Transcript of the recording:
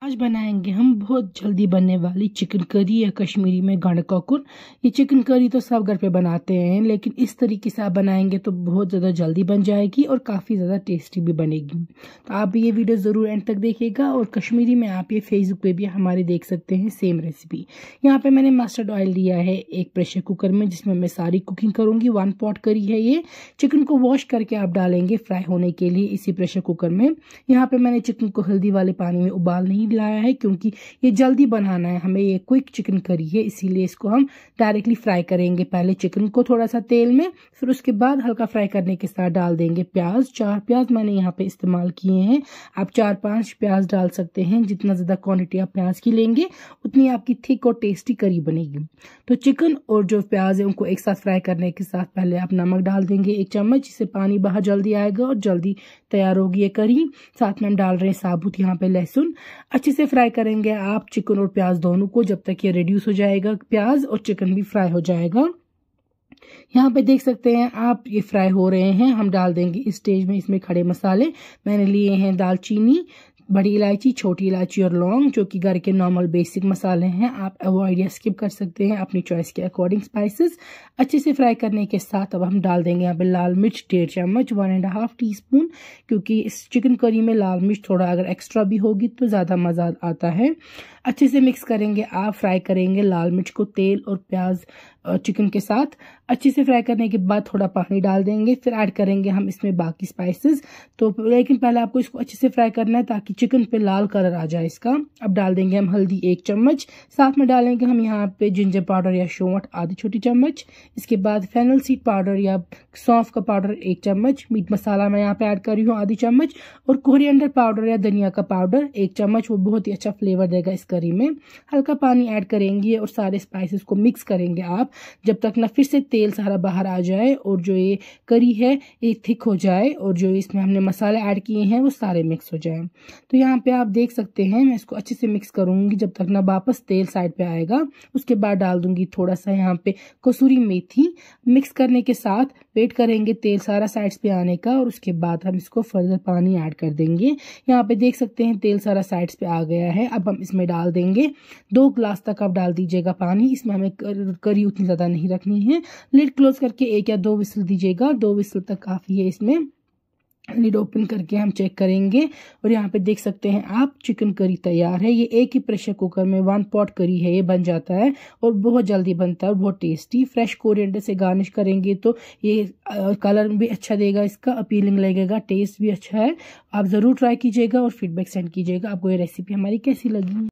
आज बनाएंगे हम बहुत जल्दी बनने वाली चिकन करी या कश्मीरी में गंड कोकुर। ये चिकन करी तो सब घर पे बनाते हैं, लेकिन इस तरीके से आप बनाएंगे तो बहुत ज़्यादा जल्दी बन जाएगी और काफ़ी ज़्यादा टेस्टी भी बनेगी। तो आप ये वीडियो ज़रूर एंड तक देखिएगा। और कश्मीरी में आप ये फेसबुक पे भी हमारे देख सकते हैं सेम रेसिपी। यहाँ पे मैंने मस्टर्ड ऑयल लिया है एक प्रेशर कुकर में, जिसमें मैं सारी कुकिंग करूँगी। 1 पॉट करी है ये। चिकन को वॉश करके आप डालेंगे फ्राई होने के लिए इसी प्रेशर कुकर में। यहाँ पे मैंने चिकन को हल्दी वाले पानी में उबाल नहीं लाया है, क्योंकि ये जल्दी बनाना है हमें। ये क्विक चिकन करी है, इसीलिए इसको हम डायरेक्टली फ्राई करेंगे। पहले चिकन को थोड़ा सा तेल में, फिर उसके बाद हल्का फ्राई करने के साथ डाल देंगे प्याज। 4 प्याज मैंने यहाँ पे इस्तेमाल किए हैं। आप 4-5 प्याज डाल सकते हैं। जितना ज्यादा क्वांटिटी आप प्याज की लेंगे उतनी आपकी थिक और टेस्टी करी बनेगी। तो चिकन और जो प्याज है उनको एक साथ फ्राई करने के साथ पहले आप नमक डाल देंगे 1 चम्मच, जिससे पानी बाहर जल्दी आएगा और जल्दी तैयार होगी ये करी। साथ में हम डाल रहे हैं साबुत यहाँ पे लहसुन। अच्छे से फ्राई करेंगे आप चिकन और प्याज दोनों को, जब तक ये रिड्यूस हो जाएगा प्याज और चिकन भी फ्राई हो जाएगा। यहाँ पे देख सकते हैं आप ये फ्राई हो रहे हैं। हम डाल देंगे इस स्टेज में इसमें खड़े मसाले। मैंने लिए हैं दालचीनी, बड़ी इलायची, छोटी इलायची और लौंग, जो कि घर के नॉर्मल बेसिक मसाले हैं। आप अवॉइड या स्किप कर सकते हैं अपनी चॉइस के अकॉर्डिंग स्पाइसेस। अच्छे से फ्राई करने के साथ अब हम डाल देंगे यहाँ पे लाल मिर्च 1.5 चम्मच, 1.5 टीस्पून, क्योंकि इस चिकन करी में लाल मिर्च थोड़ा अगर एक्स्ट्रा भी होगी तो ज़्यादा मज़ा आता है। अच्छे से मिक्स करेंगे आप, फ्राई करेंगे लाल मिर्च को तेल और प्याज चिकन के साथ। अच्छे से फ्राई करने के बाद थोड़ा पानी डाल देंगे, फिर ऐड करेंगे हम इसमें बाकी स्पाइसेस। तो लेकिन पहले आपको इसको अच्छे से फ्राई करना है ताकि चिकन पे लाल कलर आ जाए इसका। अब डाल देंगे हम हल्दी 1 चम्मच, साथ में डालेंगे हम यहाँ पे जिंजर पाउडर या शौंठ आधी छोटी चम्मच। इसके बाद फेनल सीड पाउडर या सौंफ का पाउडर 1 चम्मच। मीट मसाला मैं यहाँ पे ऐड कर रही हूँ आधी चम्मच, और कोरिएंडर पाउडर या धनिया का पाउडर 1 चम्मच। वो बहुत ही अच्छा फ्लेवर देगा इस करी में। हल्का पानी ऐड करेंगे और सारे स्पाइसेस को मिक्स करेंगे आप, जब तक ना फिर से तेल सारा बाहर आ जाए और जो ये करी है ये थिक हो जाए और जो इसमें हमने मसाले ऐड किए हैं वो सारे मिक्स हो जाए। तो यहाँ पे आप देख सकते हैं मैं इसको अच्छे से मिक्स करूंगी जब तक ना वापस तेल साइड पे आएगा। उसके बाद डाल दूंगी थोड़ा सा यहाँ पे कसूरी मेथी। मिक्स करने के साथ वेट करेंगे तेल सारा साइड्स पे आने का, और उसके बाद हम इसको फर्दर पानी ऐड कर देंगे। यहाँ पे देख सकते हैं तेल सारा साइड्स पे आ गया है। अब हम इसमें डाल देंगे 2 ग्लास तक आप डाल दीजिएगा पानी। इसमें हमें करी उतनी ज्यादा नहीं रखनी है। लिड क्लोज करके 1 या 2 विसल दीजिएगा। 2 विसल तक काफी है इसमें। लिड ओपन करके हम चेक करेंगे और यहाँ पे देख सकते हैं आप चिकन करी तैयार है। ये एक ही प्रेशर कुकर में 1 पॉट करी है, ये बन जाता है और बहुत जल्दी बनता है और बहुत टेस्टी। फ्रेश कोरिएंडर से गार्निश करेंगे तो ये कलर भी अच्छा देगा, इसका अपीलिंग लगेगा, टेस्ट भी अच्छा है। आप जरूर ट्राई कीजिएगा और फीडबैक सेंड कीजिएगा आपको ये रेसिपी हमारी कैसी लगी।